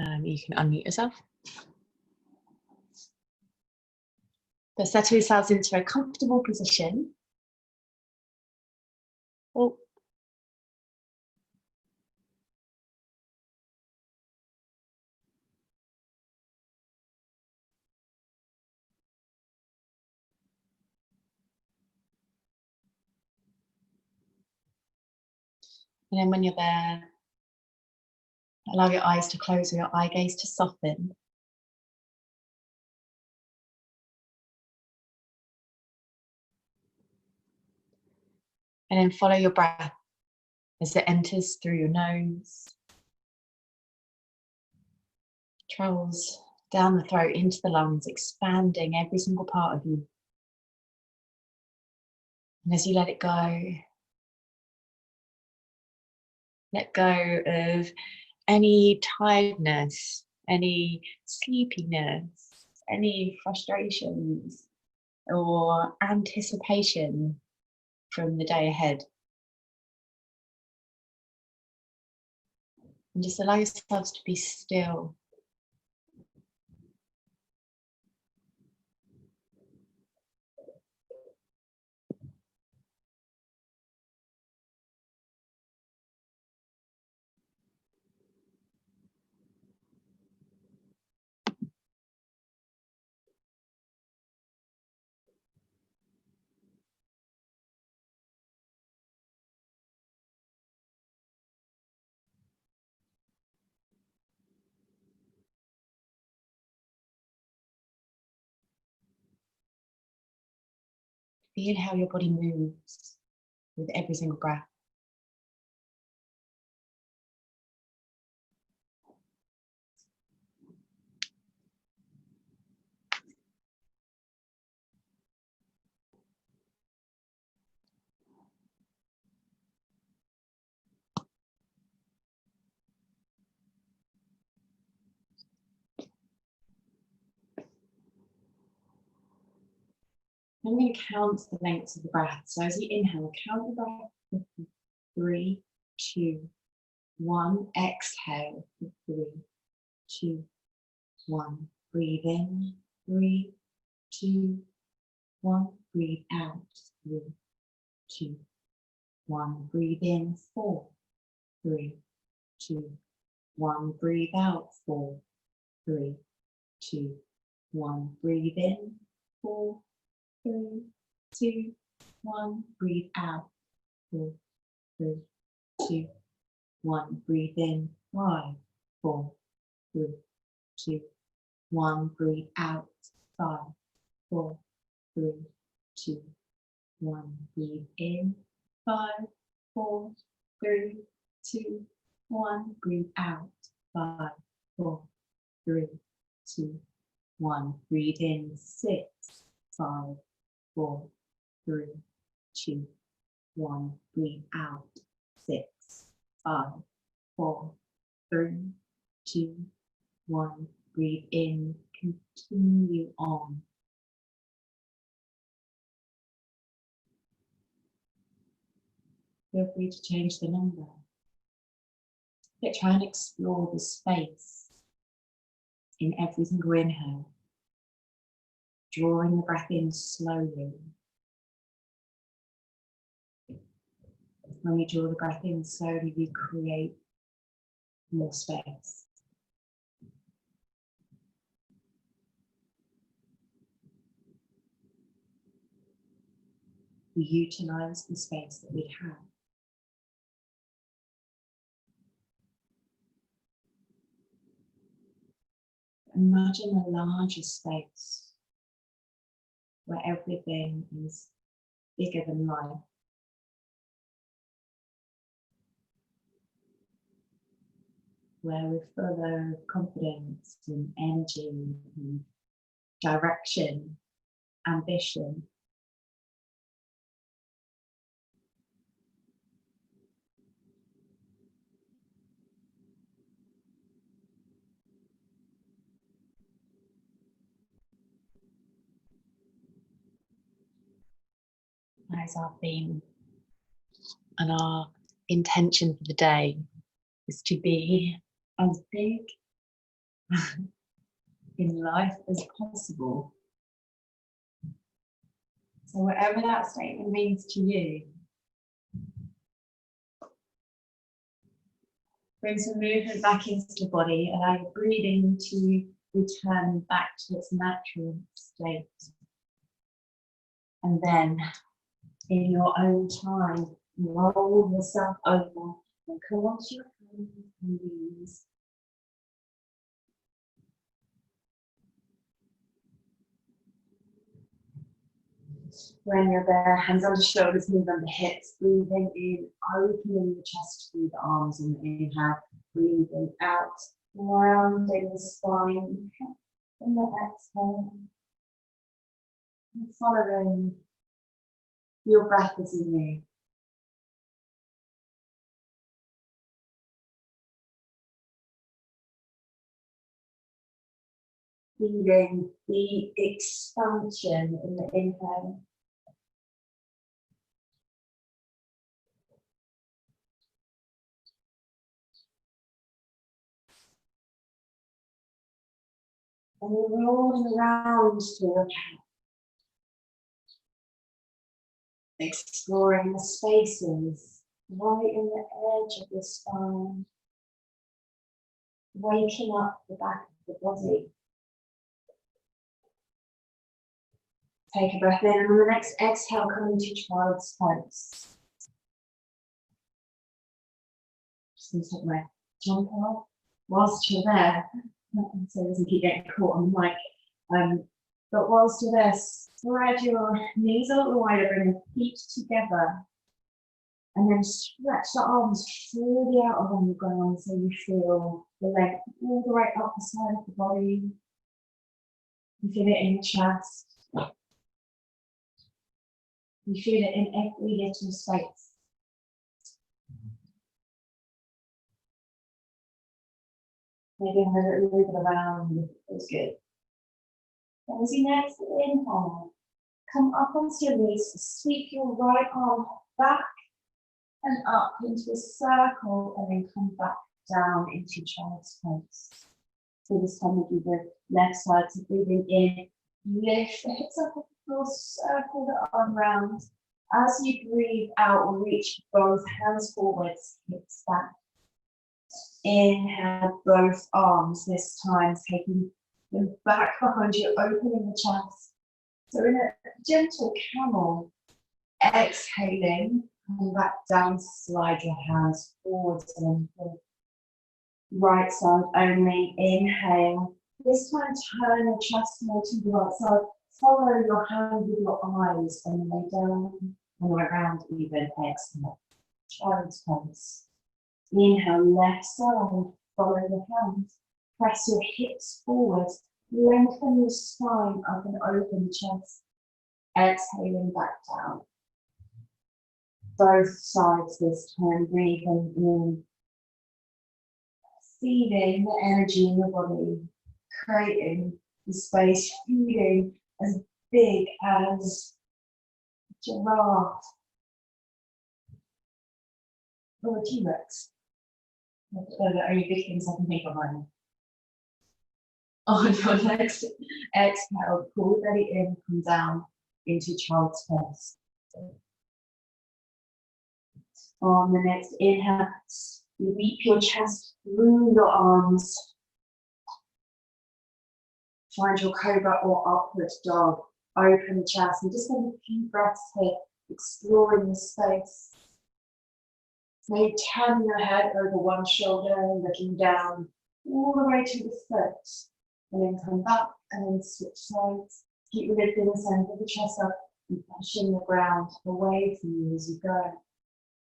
You can unmute yourself. So settle yourselves into a comfortable position. Oh. And then when you're there, allow your eyes to close or your eye gaze to soften. And then follow your breath as it enters through your nose, travels down the throat into the lungs, expanding every single part of you. And as you let go of any tiredness, any sleepiness, any frustrations or anticipation from the day ahead. And just allow yourselves to be still. Feel how your body moves with every single breath. I'm going to count the lengths of the breath. So as you inhale, count the breath. 3, 2, 1. Exhale. 3, 2, 1. Breathe in. 3, 2, 1. Breathe out. 3, 2, 1. Breathe in. 4, 3, 2, 1. Breathe out. 4, 3, 2, 1. Breathe in. 4, 3, 2, 1. Breathe out. 4, 3, 2, 1. Breathe in. 5, 4, 3, 2, 1. Breathe out. 5, 4, 3, 2, 1. Breathe in. 5, 4, 3, 2, 1. Breathe out. 5, 4, 3, 2, 1. Breathe in. 6, 5, 4, 3, 2, 1. Breathe out. 6, 5, 4, 3, 2, 1. Breathe in. Continue on. Feel free to change the number. But try and explore the space in every single inhale. Drawing the breath in slowly. When you draw the breath in slowly, you create more space. We utilize the space that we have. Imagine a larger space where everything is bigger than life. Where we're full of confidence and energy and direction, ambition. That is our theme. And our intention for the day is to be as big in life as possible. So whatever that statement means to you, bring some movement back into the body, allow your breathing to return back to its natural state. And then, in your own time, roll yourself over and come onto your hands and knees. When you're there, hands on the shoulders, move on the hips, breathing in, opening the chest through the arms on the inhale, breathing out, rounding the spine, and the exhale, and following your breath as you move. Feeling the expansion in the inhale. And you're rolling around to your cat. Exploring the spaces right in the edge of the spine. Waking up the back of the body. Take a breath in, and on the next exhale, come into child's pose. Just going to take my jump off whilst you're there, so it doesn't keep getting caught on the mic. But whilst you're there, spread your knees a little wider, bring your feet together, and then stretch the arms fully out along the ground so you feel the leg all the way up the side of the body. You feel it in your chest. You feel it in every little space. Maybe have a little move around if it feels good. And as you next inhale, come up onto your knees, sweep your right arm back and up into a circle, and then come back down into child's pose. So this time we'll do the left side, so breathing in, lift the hips up, we'll circle the arm round. As you breathe out, reach both hands forwards, hips back. Inhale both arms, this time taking them back behind you, opening the chest. So in a gentle camel, exhaling, come back down, slide your hands forwards and forward. Right side only, inhale. This time turn your chest more to the right side. Follow your hand with your eyes on the way down and around even. Exhale. Child's pose. Inhale, left side. Follow the hand. Press your hips forward. Lengthen your spine up and open the chest. Exhaling back down. Both sides this time, breathing in. Feeling the energy in your body, creating the space, feeling as big as a giraffe or a T-Rex. Those are the only big things I can think of right now. On your next exhale, pull the belly in, come down into child's pose. On the next inhale, sweep your chest through your arms. Find your cobra or upward dog. Open the chest and just have a few breaths here, exploring the space. Maybe turn your head over one shoulder and looking down all the way to the foot. And then come back and then switch sides. Keep the lid in the center of the chest up and pushing the ground away from you as you go.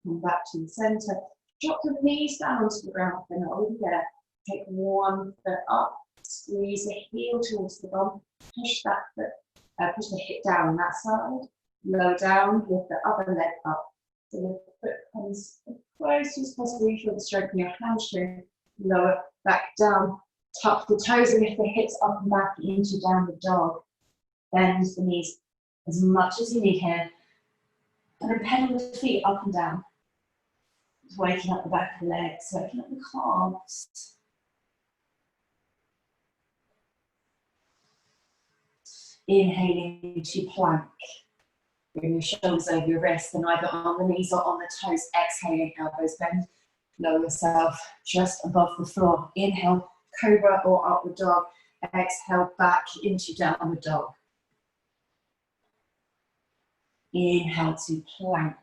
Come back to the center. Drop your knees down to the ground, they're not over there. Take one foot up, squeeze the heel towards the bum, push that foot, push the hip down on that side, lower down, lift the other leg up. So the foot comes as close as possible. You feel the strength in your hamstring, lower back down, tuck the toes and lift the hips up and back into downward dog. Bend the knees as much as you need here. And then pedal the feet up and down. Waking up the back of the legs, waking up the calves. Inhaling to plank. Bring your shoulders over your wrists and either on the knees or on the toes. Exhaling, elbows bend. Lower yourself just above the floor. Inhale, cobra or upward dog. Exhale, back into downward dog. Inhale to plank.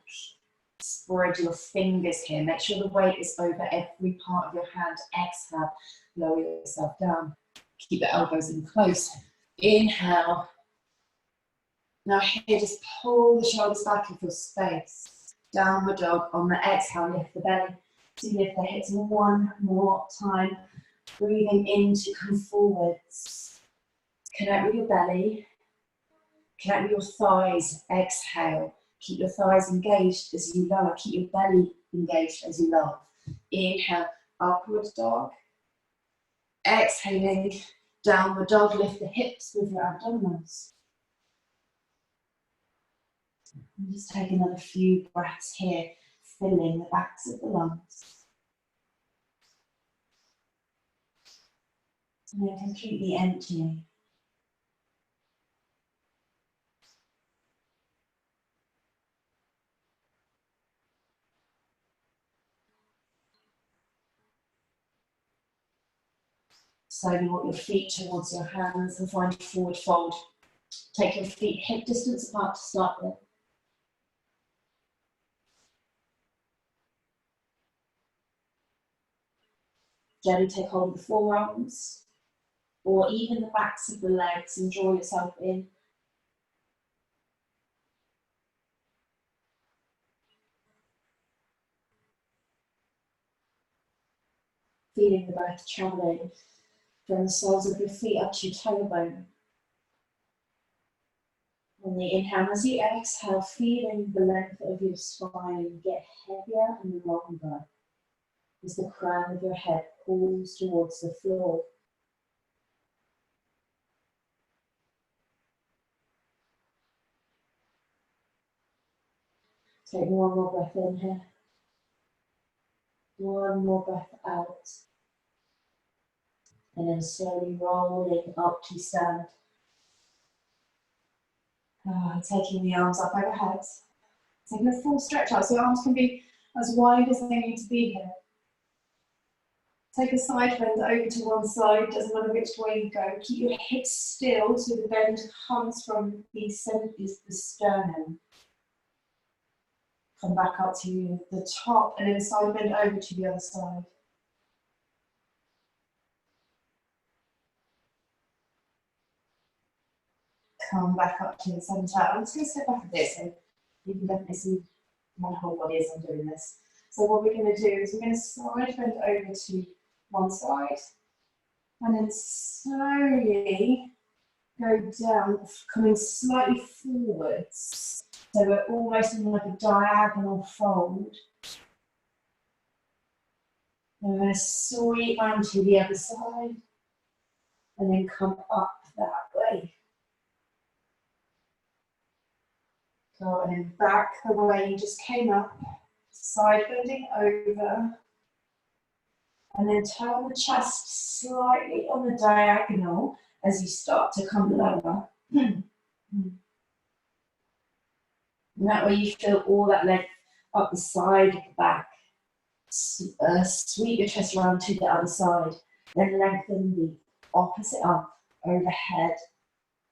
Spread your fingers here. Make sure the weight is over every part of your hand. Exhale, lower yourself down. Keep the elbows in close. Inhale. Now here, just pull the shoulders back and feel space. Downward dog. On the exhale, lift the belly. To lift the hips one more time. Breathing in to come forwards. Connect with your belly. Connect with your thighs. Exhale. Keep your thighs engaged as you lower. Keep your belly engaged as you lower. Inhale, upward dog. Exhaling, downward dog. Lift the hips with your abdominals. And just take another few breaths here, filling the backs of the lungs. And then completely emptying. Slowly walk your feet towards your hands and find a forward fold. Take your feet hip distance apart to start with. Gently take hold of the forearms or even the backs of the legs and draw yourself in. Feeling the breath traveling from the soles of your feet up to your tailbone. On the inhale, as you exhale, feeling the length of your spine get heavier and longer as the crown of your head pulls towards the floor. Take one more breath in here. One more breath out. And then slowly rolling up to stand. Taking the arms up overhead. Taking a full stretch out so your arms can be as wide as they need to be here. Take a side bend over to one side, doesn't matter which way you go. Keep your hips still so the bend comes from the sternum. Come back up to the top and then side bend over to the other side. Come back up to the centre. I'm just going to step back a bit so you can definitely see my whole body as I'm doing this. So what we're going to do is we're going to side bend over to one side and then slowly go down, coming slightly forwards. So we're almost in like a diagonal fold. And we're going to sweep onto the other side and then come up that way. Go and then back the way you just came up, side bending over. And then turn the chest slightly on the diagonal as you start to come lower. And that way you feel all that length up the side of the back. Sweep your chest around to the other side. Then lengthen the opposite arm overhead.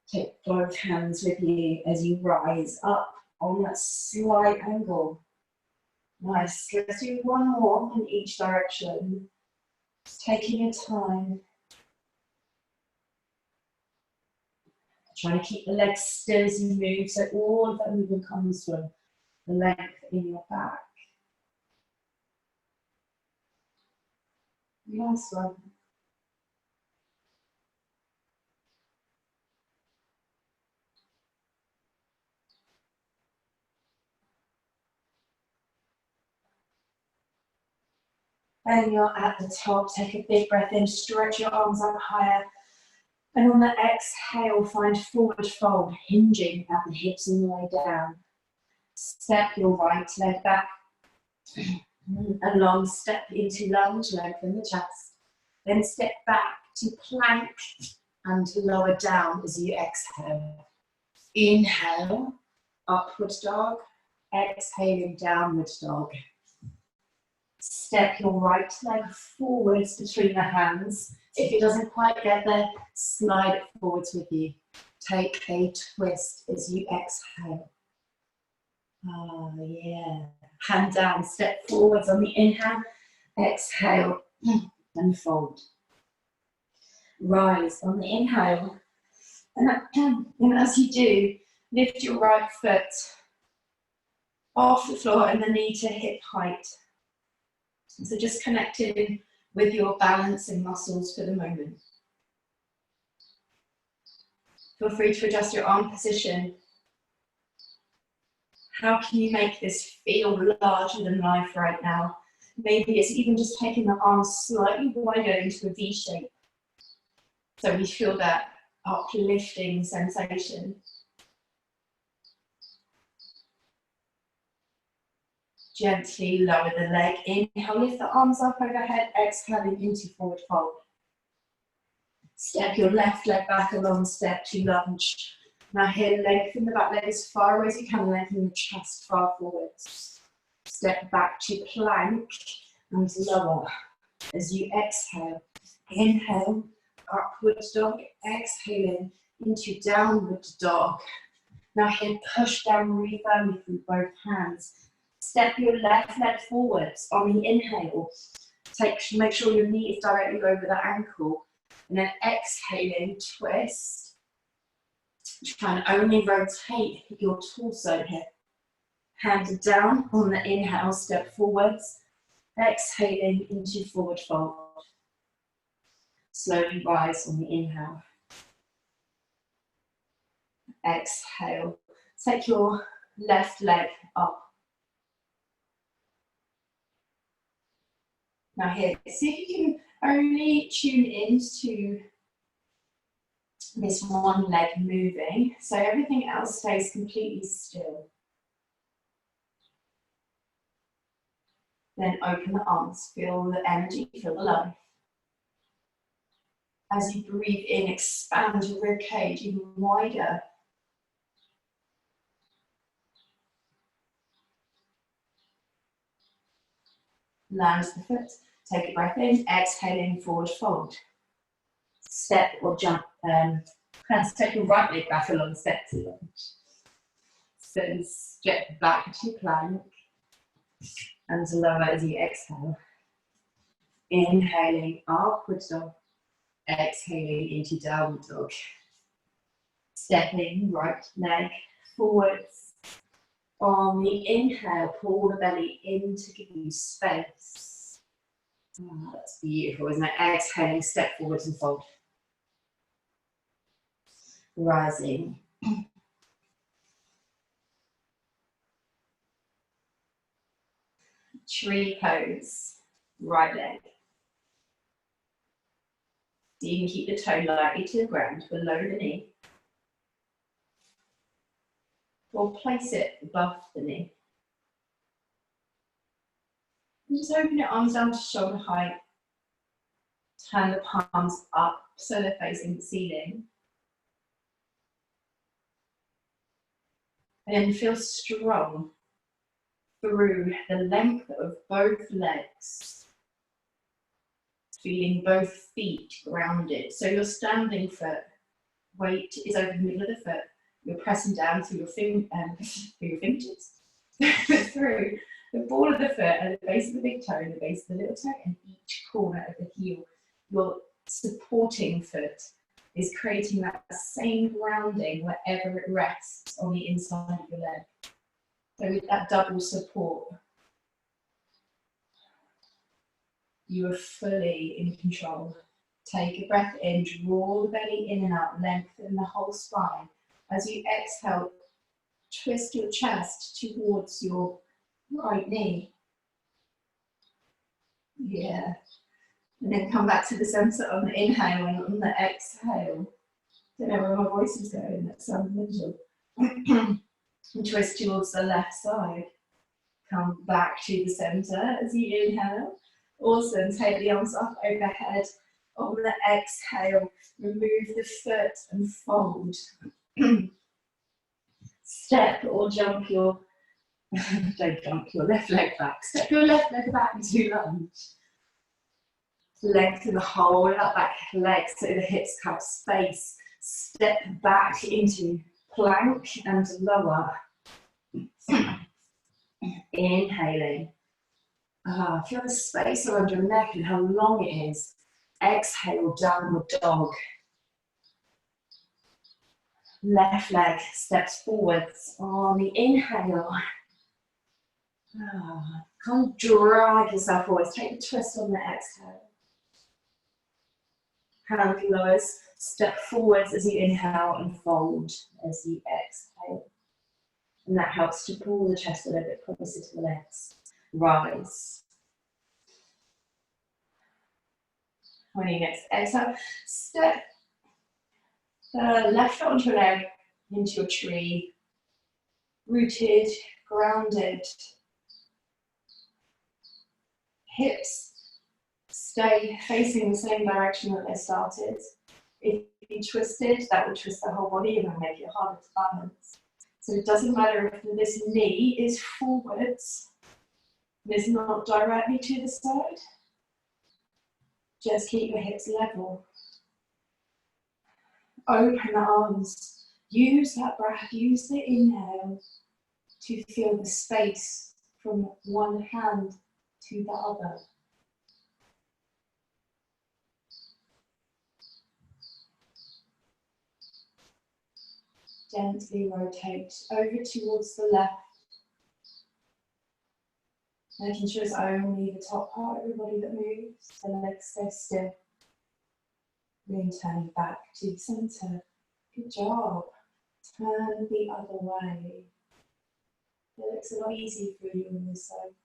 Take both hands with you as you rise up on that slight angle. Nice. Let's do one more in each direction. Just taking your time. Trying to keep the legs still as you move, so all of that movement comes from the length in your back. Nice one. And you're at the top, take a big breath in, stretch your arms up higher. And on the exhale, find forward fold, hinging at the hips on the way down. Step your right leg back. A long step into lunge, lengthen the chest. Then step back to plank and lower down as you exhale. Inhale, upward dog. Exhaling, downward dog. Step your right leg forwards between the hands. If it doesn't quite get there, slide it forwards with you. Take a twist as you exhale. Oh, yeah. Hand down, step forwards on the inhale. Exhale and fold. Rise on the inhale. And as you do, lift your right foot off the floor and the knee to hip height. So just connecting with your balancing muscles for the moment. Feel free to adjust your arm position. How can you make this feel larger than life right now? Maybe it's even just taking the arms slightly wider into a V shape. So we feel that uplifting sensation. Gently lower the leg. Inhale, lift the arms up overhead. Exhaling into forward fold. Step your left leg back along, step to lunge. Now here, lengthen the back leg as far away as you can, lengthen your chest far forwards. Step back to plank and lower as you exhale. Inhale, upward dog, exhaling into downward dog. Now here, push down really firmly through both hands. Step your left leg forwards on the inhale. Make sure your knee is directly over the ankle. And then exhaling, twist. Try and only rotate your torso here. Hand down on the inhale, step forwards. Exhaling into forward fold. Slowly rise on the inhale. Exhale. Take your left leg up. Now here, see if you can only tune into this one leg moving, so everything else stays completely still. Then open the arms, feel the energy, feel the life. As you breathe in, expand your rib cage even wider. Land the foot, take a breath in, exhaling, forward fold. Step or jump, step your right leg back along, step to lunge. So step back to plank and lower as you exhale. Inhaling, upward dog. Exhaling into downward dog. Stepping right leg forwards. On the inhale, pull the belly in to give you space. Oh, that's beautiful, isn't it? Exhaling, step forwards and fold. Rising. Tree pose, right leg. So you can keep the toe lightly to the ground, below the knee. Or place it above the knee. And just open your arms down to shoulder height. Turn the palms up so they're facing the ceiling. And then feel strong through the length of both legs. Feeling both feet grounded. So your standing foot, weight is over the middle of the foot. You're pressing down through your fingertips, through the ball of the foot at the base of the big toe, the base of the little toe, and each corner of the heel. Your supporting foot is creating that same grounding wherever it rests on the inside of your leg. So with that double support, you are fully in control. Take a breath in, draw the belly in and out, lengthen the whole spine. As you exhale, twist your chest towards your right knee. Yeah. And then come back to the center on the inhale and on the exhale. Don't know where my voice is going, that sounds miserable. And twist towards the left side. Come back to the center as you inhale. Awesome, take the arms up overhead. On the exhale, remove the foot and fold. Step or jump your, don't jump your left leg back. Step your left leg back into lunge. Lengthen the whole of that back leg so the hips have space. Step back into plank and lower. Inhaling. Feel the space around your neck and how long it is. Exhale, downward dog. Left leg steps forwards on the inhale. Come drag yourself forwards. Take a twist on the exhale. Hand lowers, step forwards as you inhale and fold as you exhale. And that helps to pull the chest a little bit closer to the legs. Rise. When you next exhale, step the left foot onto your leg into your tree. Rooted, grounded. Hips stay facing the same direction that they started. If you twisted, that would twist the whole body and make it harder to balance. So it doesn't matter if this knee is forwards and is not directly to the side. Just keep your hips level. Open the arms. Use that breath, use the inhale to feel the space from one hand to the other. Gently rotate over towards the left. Making sure it's only the top part of your body that moves. The legs stay still. Then turning back to the center. Good job. Turn the other way. It looks a lot easier for you on this side.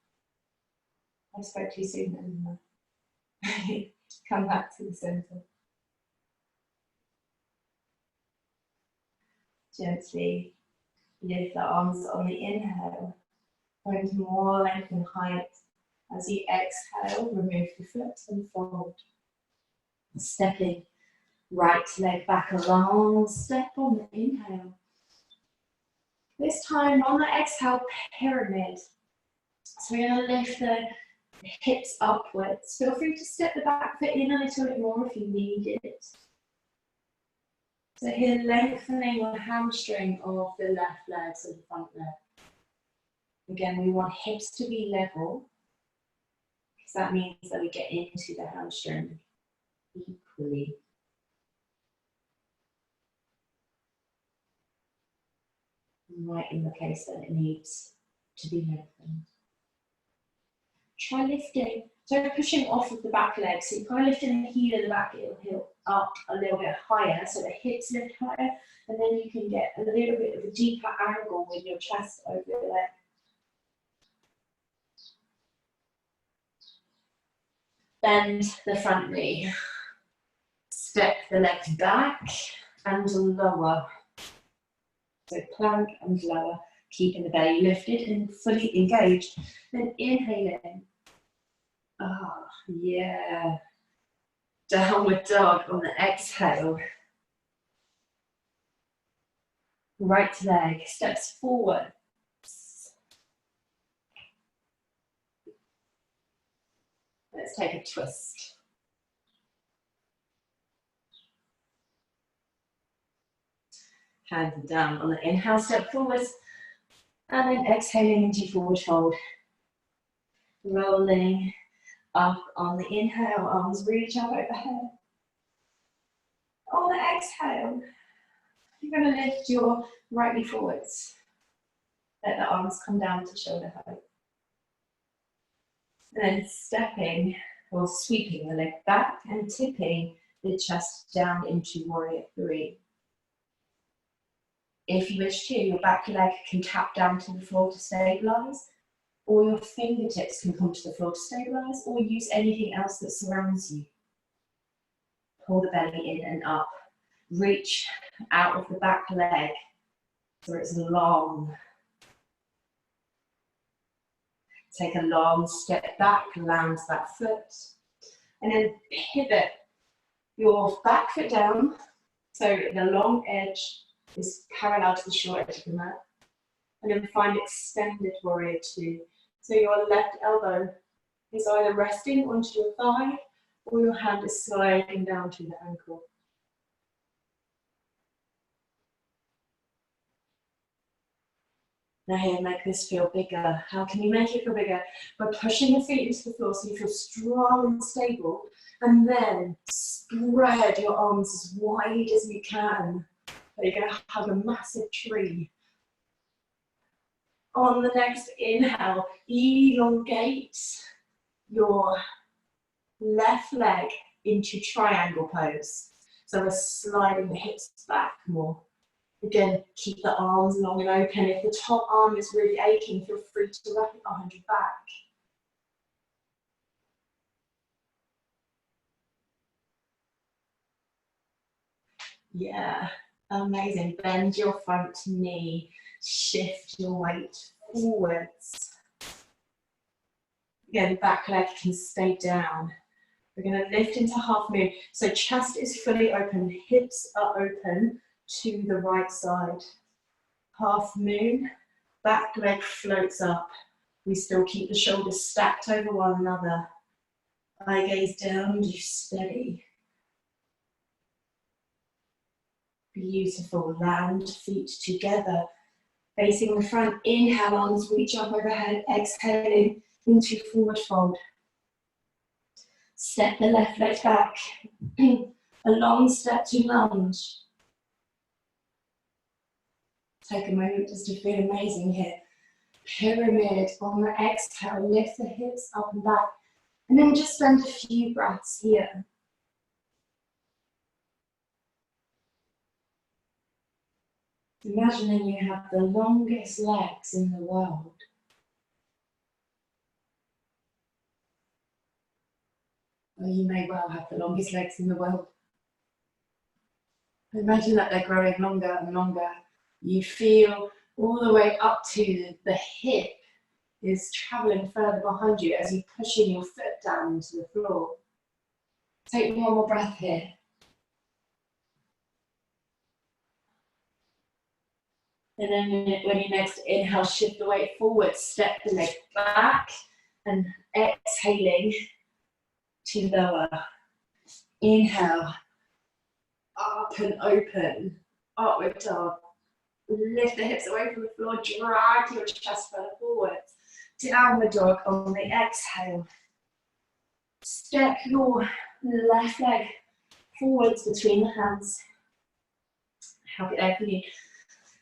I spoke too soon, didn't I? Come back to the center. Gently lift the arms on the inhale. Going to more length and height. As you exhale, remove the foot and fold. Stepping right leg back a long step on the inhale. This time on the exhale, pyramid. So we're going to lift the hips upwards. Feel free to step the back foot in a little bit more if you need it. So here, lengthening the hamstring of the left leg, so the front leg. Again, we want hips to be level, because that means that we get into the hamstring equally. Right in the place that it needs to be lengthened. Try lifting, so pushing off of the back leg, so you're kind of lifting the heel of the back heel up a little bit higher, so the hips lift higher, and then you can get a little bit of a deeper angle with your chest over the leg. Bend the front knee. Step the legs back and lower. So plank and lower, keeping the belly lifted and fully engaged. Then inhaling. Yeah. Downward dog on the exhale. Right leg steps forward. Let's take a twist. Hands down on the inhale, step forwards, and then exhaling into forward fold. Rolling up on the inhale, arms reach out overhead. On the exhale, you're going to lift your right knee forwards. Let the arms come down to shoulder height. Then stepping or sweeping the leg back and tipping the chest down into warrior three. If you wish to, your back leg can tap down to the floor to stabilize, or your fingertips can come to the floor to stabilize, or use anything else that surrounds you. Pull the belly in and up. Reach out of the back leg so it's long. Take a long step back, land that foot, and then pivot Your back foot down, so the long edge is parallel to the short edge of the mat. And then find extended warrior two. So your left elbow is either resting onto your thigh or your hand is sliding down to the ankle. Now here, make this feel bigger. How can you make it feel bigger? By pushing your feet into the floor so you feel strong and stable, and then spread your arms as wide as you can. So you're going to hug a massive tree. On the next inhale, elongate your left leg into triangle pose. So we're sliding the hips back more. Again, keep the arms long and open. If the top arm is really aching, feel free to wrap it behind your back. Yeah, amazing. Bend your front knee. Shift your weight forwards. Again, back leg can stay down. We're going to lift into half moon. So chest is fully open, hips are open to the right side. Half moon, back leg floats up. We still keep the shoulders stacked over one another. Eye gaze down, you steady. Beautiful, land feet together. Facing the front, inhale, arms reach up overhead, exhaling into forward fold. Step the left leg back, a long step to lunge. Take a moment just to feel amazing here. Pyramid on the exhale, lift the hips up and back. And then just spend a few breaths here. Imagining you have the longest legs in the world. Or you may well have the longest legs in the world. Imagine that they're growing longer and longer. You feel all the way up to the hip is traveling further behind you as you're pushing your foot down into the floor. Take one more breath here. And then when you next inhale, shift the weight forward, step the leg back, and exhaling to lower. Inhale, up and open, upward dog. Lift the hips away from the floor, drag your chest further forward. Downward dog on the exhale. Step your left leg forwards between the hands. Help it there for you.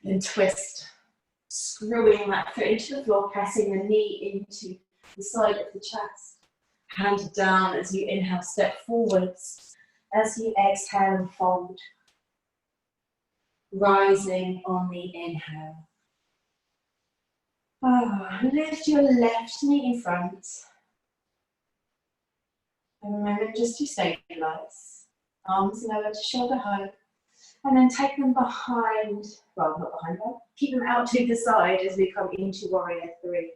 Then twist, screwing that foot into the floor, pressing the knee into the side of the chest. Hand down as you inhale, step forwards. As you exhale and fold. Rising on the inhale. Lift your left knee in front. And remember just to stabilize. Arms lower to shoulder height. And then take them behind, well, not behind them, keep them out to the side as we come into warrior three.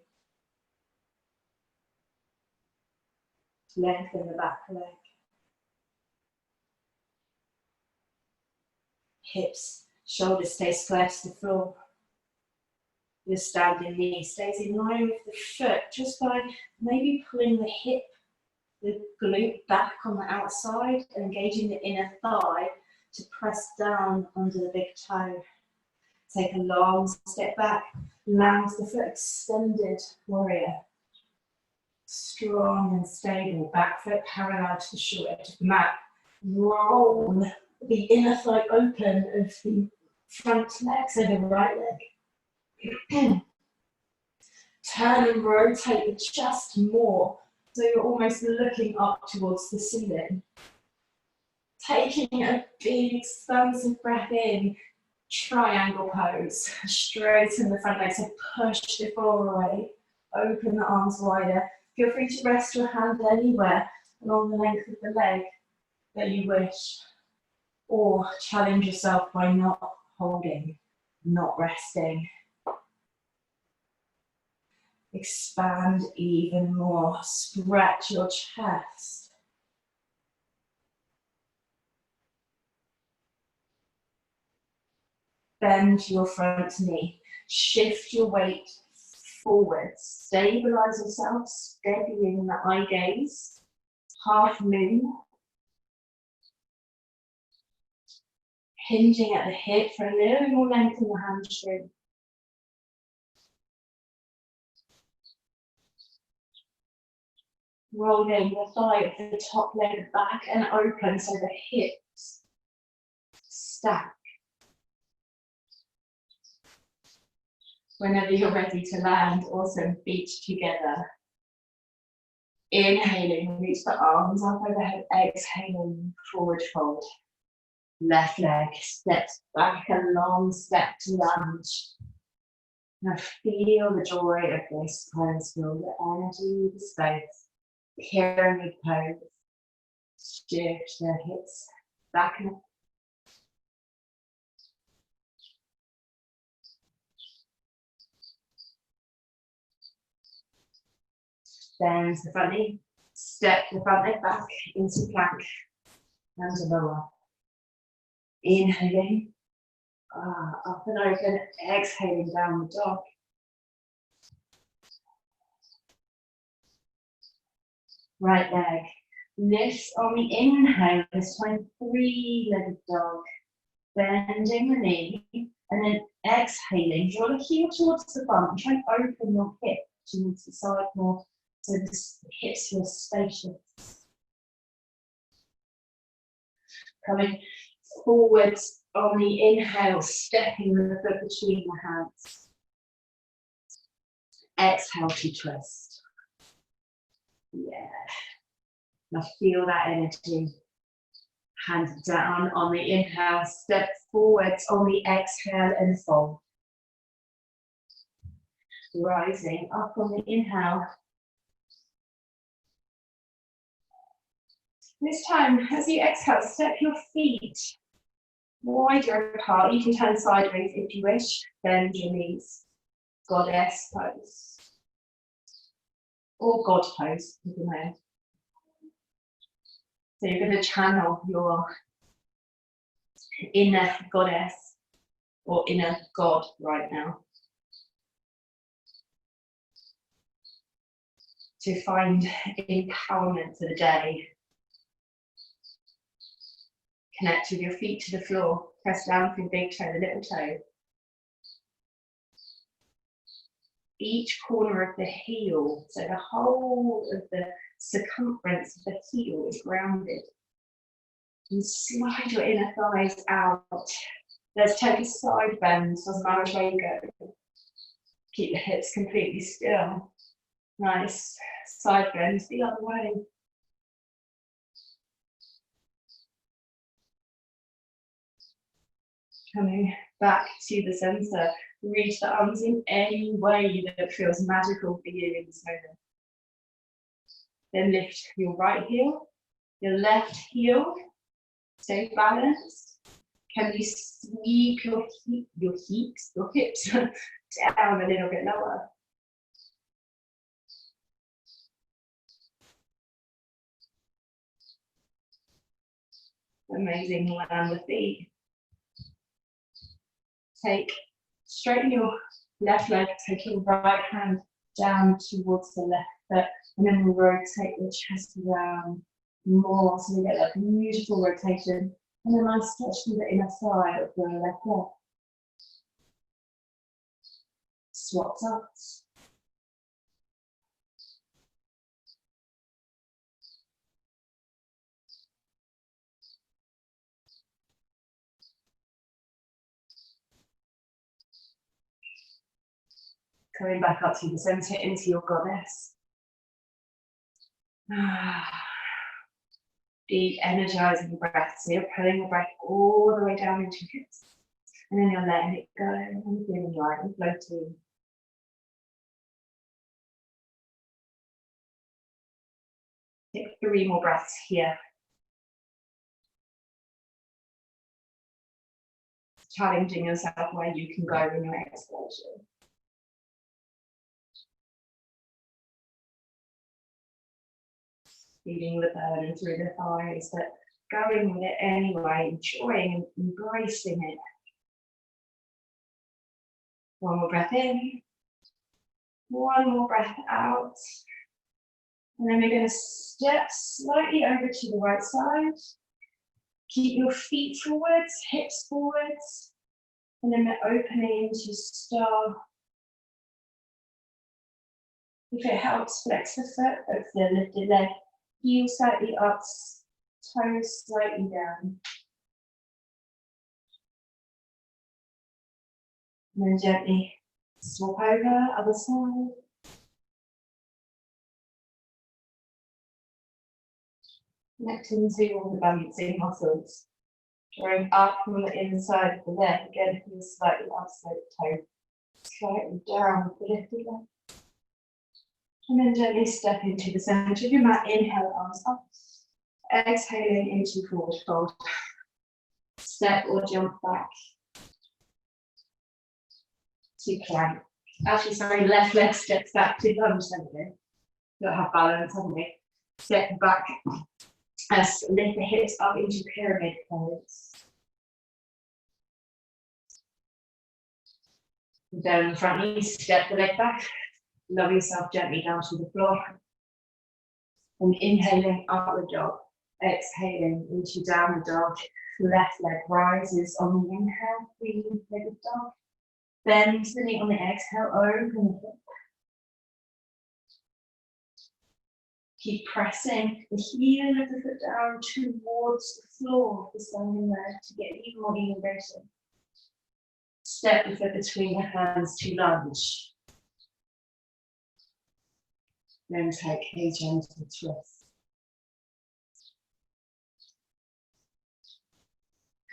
Lengthen the back leg. Hips, shoulders stay square to the floor. Your standing knee stays in line with the foot just by maybe pulling the hip, the glute back on the outside, engaging the inner thigh to press down under the big toe. Take a long step back, land the foot extended, warrior. Strong and stable, back foot parallel to the short edge of the mat. Roll the inner thigh open of the front leg, so the right leg. Turn and rotate the chest more, so you're almost looking up towards the ceiling. Taking a big expansive breath in, triangle pose. Straighten the front leg, so push the floor away. Open the arms wider. Feel free to rest your hand anywhere along the length of the leg that you wish. Or challenge yourself by not holding, not resting. Expand even more. Stretch your chest. Bend your front knee. Shift your weight forward. Stabilize yourself, steadying the eye gaze. Half moon. Hinging at the hip for a little more length in the hamstring. Rolling the thigh of the top leg back and open so the hips stack. Whenever you're ready to land, awesome, feet together. Inhaling, reach the arms up overhead, exhaling, forward fold. Left leg steps back, a long step to lunge. Now feel the joy of this pose, feel the energy, the space. Pyramid pose. Shift the hips back and bend the front knee, step the front leg back into plank and lower. Inhaling, up and open, exhaling down the dog. Right leg lifts on the inhale, this time three-legged dog. Bending the knee, and then exhaling, draw the heel towards the front and try and open your hip towards the side more so the hips feel spacious. Coming forwards on the inhale, stepping the foot between the hands. Exhale to twist. Yeah. Now feel that energy. Hand down on the inhale, step forwards on the exhale and fold. Rising up on the inhale. This time, as you exhale, step your feet wider apart. You can turn sideways if you wish. Bend your knees. Goddess pose. Or God pose, if you know. So you're going to channel your inner goddess or inner God right now to find empowerment for the day. Connect with your feet to the floor. Press down through the big toe, the little toe. Each corner of the heel, so the whole of the circumference of the heel is grounded. And slide your inner thighs out. Let's take a side bend, doesn't matter where you go. Keep the hips completely still. Nice. Side bend the other way. Coming back to the center. Reach the arms in any way that feels magical for you in this moment. Then lift your right heel, your left heel. Stay balanced. Can you sweep your hips down a little bit lower? Amazing. Land the feet. Straighten your left leg, take your right hand down towards the left foot, and then we'll rotate your chest around more so we get that beautiful rotation. And then I stretch through the inner thigh of the left leg. Swap ups. Coming back up to the center into your goddess. Deep energizing breath. So you're pulling the breath all the way down into your hips. And then you're letting it go and feeling light and floating. Take 3 more breaths here. Challenging yourself where you can go in your exhalation. Feeling the burden through the thighs, but going with it anyway, enjoying and embracing it. One more breath in. One more breath out. And then we're going to step slightly over to the right side. Keep your feet forwards, hips forwards. And then we're opening into star. If it helps, flex the foot, that's the lifted leg. Heel slightly up, toes slightly down. And then gently swap over, other side. Connect into all the balancing muscles. Drawing up from the inside of the leg, again, heel slightly up, slope toe. Slightly down with the lifted leg. And then gently step into the center of your mat. Inhale, arms up. Exhaling into forward fold. Step or jump back to plank. Actually, sorry, left leg steps back to lunge, haven't we? Don't have balance, haven't we? Step back. Lift the hips up into pyramid pose. Down the front knee, step the leg back. Lower yourself gently down to the floor. And inhaling, upward dog. Exhaling into downward dog. Left leg rises on the inhale, three-legged dog. Bend the knee on the exhale, open the hip. Keep pressing the heel of the foot down towards the floor of the standing leg to get even more elongation. Step the foot between the hands to lunge. Then take a gentle twist.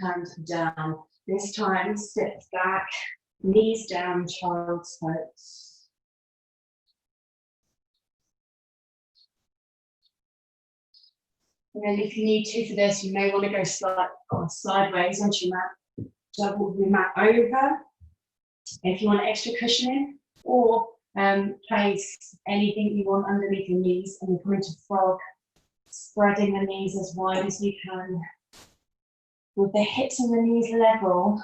Hands down. This time, step back, knees down, child's pose. And then if you need to for this, you may want to go sideways onto your mat. Double your mat over if you want extra cushioning, or place anything you want underneath your knees and you come into frog, spreading the knees as wide as you can. With the hips and the knees level.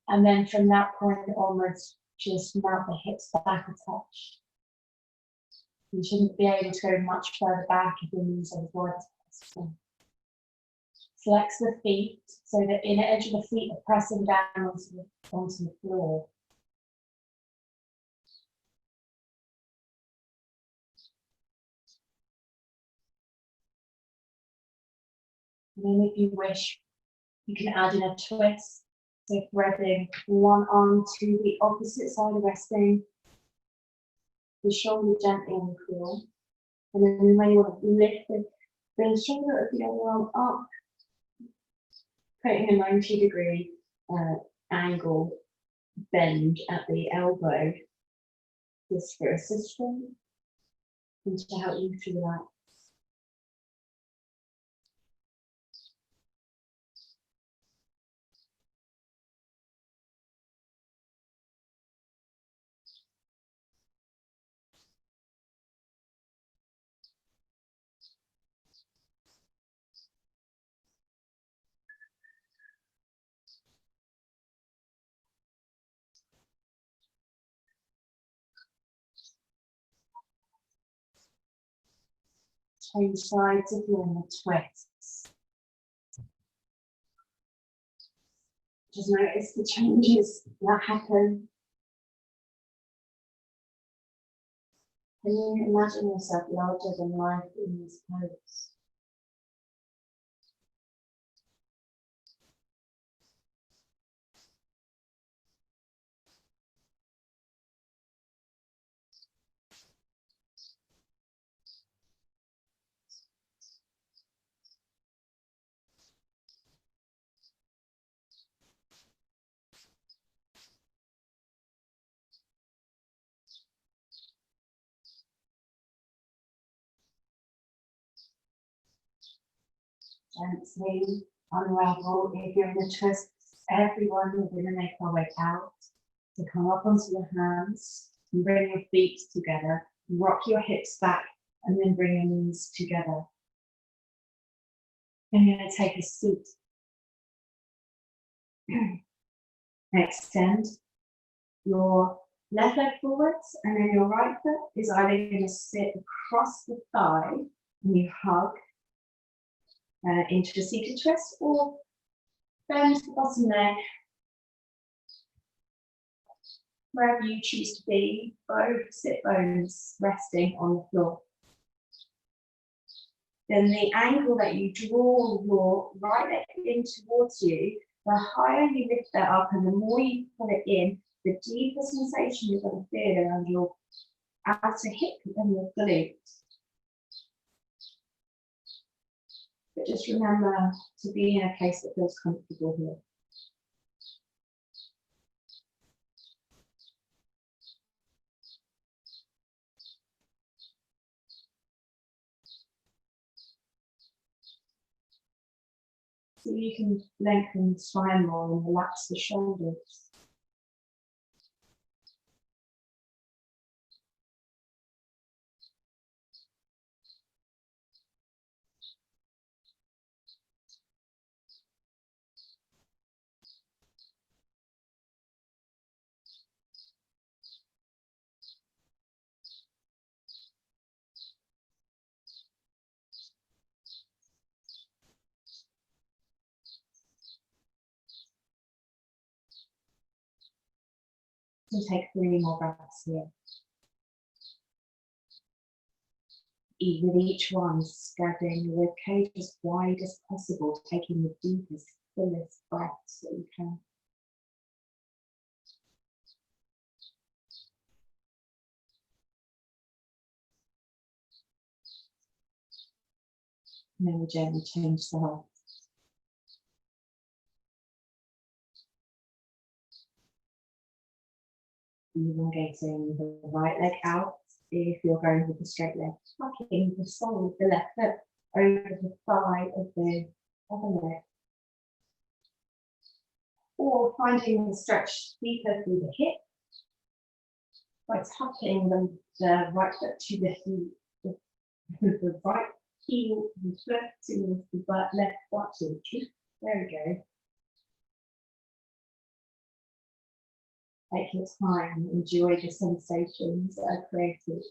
And then from that point onwards, just mount the hips back a touch. You shouldn't be able to go much further back if your knees are as wide as possible. Flex the feet so the inner edge of the feet are pressing down onto the floor. And then if you wish, you can add in a twist. So threading one arm to the opposite side, resting the shoulder gently on the floor. And then you may want to lift the shoulder of the other arm up, creating a 90-degree angle bend at the elbow, just for assistance and to help you to relax. Change sides if you're in the twists. Just notice the changes that happen. Can you imagine yourself larger than life in this pose? Gently unravel. If you're in the twist, everyone is going to make our way out. So come up onto your hands and bring your feet together. Rock your hips back and then bring your knees together. And you're going to take a seat. Extend your left leg forwards, and then your right foot is either going to sit across the thigh and you hug into a seated twist, or bend the bottom leg wherever you choose to be, both sit bones resting on the floor. Then the angle that you draw your right leg in towards you, the higher you lift that up and the more you put it in, the deeper sensation you're going to feel around your outer hip and your glutes. But just remember to be in a place that feels comfortable here. So you can lengthen the spine more and relax the shoulders. And take 3 more breaths here. With each one, spreading your ribcage as wide as possible, taking the deepest, fullest breaths that you can. And then we gently change the heart. Elongating the right leg out if you're going with the straight leg, tucking the sole of the left foot over the thigh of the other leg. Or finding the stretch deeper through the hip by tucking the right foot to the heel, the right heel of the foot towards the left butt. There we go. Take your time, enjoy the sensations that are created.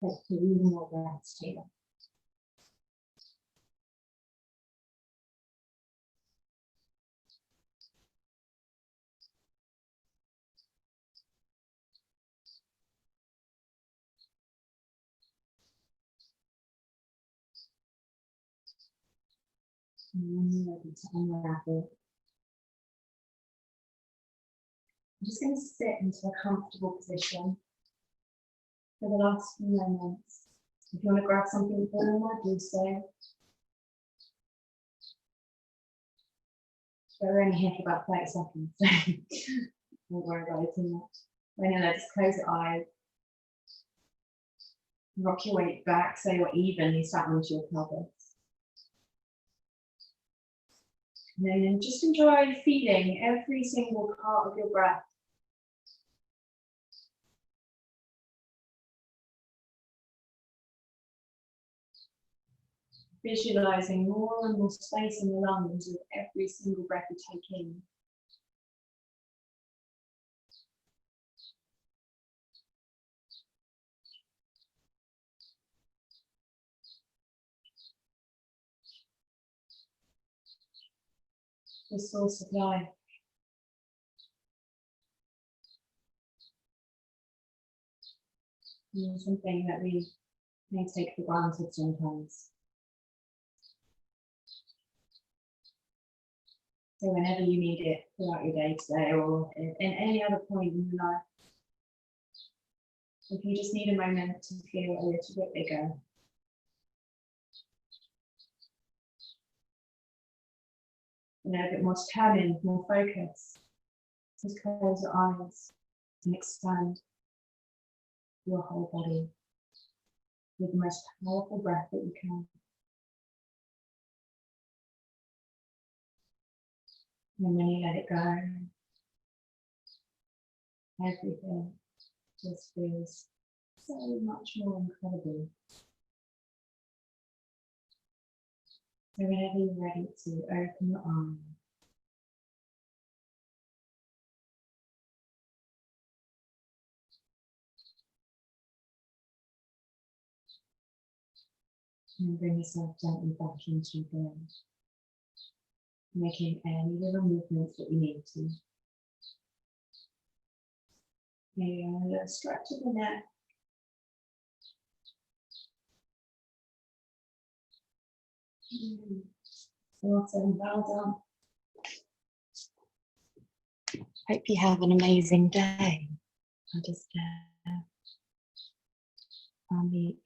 Take 3 more breaths here. And when you're ready to unravel, I'm just going to sit into a comfortable position for the last few moments. If you want to grab something warmer, do so. We're only here for about 30 seconds, so don't worry about it too much. When you're ready, just close your eyes. Rock your weight back so you're evenly sat onto your pelvis. And then just enjoy feeling every single part of your breath. Visualizing more and more space in the lungs with every single breath you take in. The source of life. And something that we may take for granted sometimes. So whenever you need it throughout your day today or in any other point in your life, if you just need a moment to feel a little bit bigger, a little bit more determined, more focused, just close your eyes and expand your whole body with the most powerful breath that you can. And when you let it go, everything just feels so much more incredible. So whenever you're ready to open your eyes, and bring yourself gently back into bed, making any little movements that you need to. Maybe a little stretch of the neck. Also bow down. Hope you have an amazing day. I'll just on the